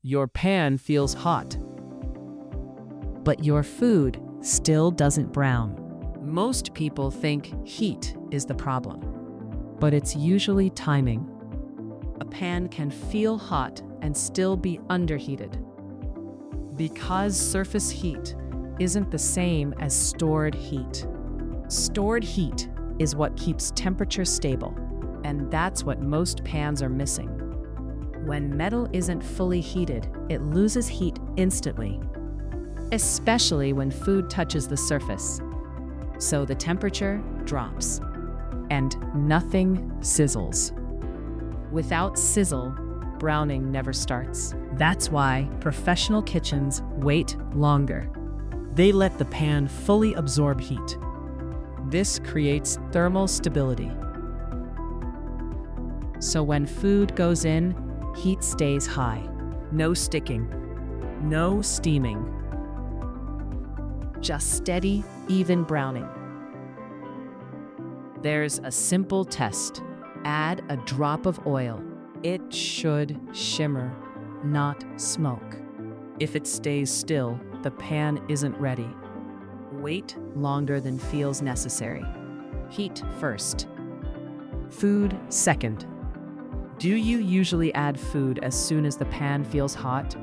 Your pan feels hot. But your food still doesn't brown. Most people think heat is the problem. But it's usually timing. A pan can feel hot and still be underheated. Because surface heat isn't the same as stored heat. Stored heat is what keeps temperature stable, and that's what most pans are missing. When metal isn't fully heated, it loses heat instantly, especially when food touches the surface. So the temperature drops, and nothing sizzles. Without sizzle, browning never starts. That's why professional kitchens wait longer. They let the pan fully absorb heat. This creates thermal stability. So when food goes in, heat stays high. No sticking, no steaming. Just steady, even browning. There's a simple test. Add a drop of oil. It should shimmer, not smoke. If it stays still, the pan isn't ready. Wait longer than feels necessary. Heat first. Food second. Do you usually add food as soon as the pan feels hot?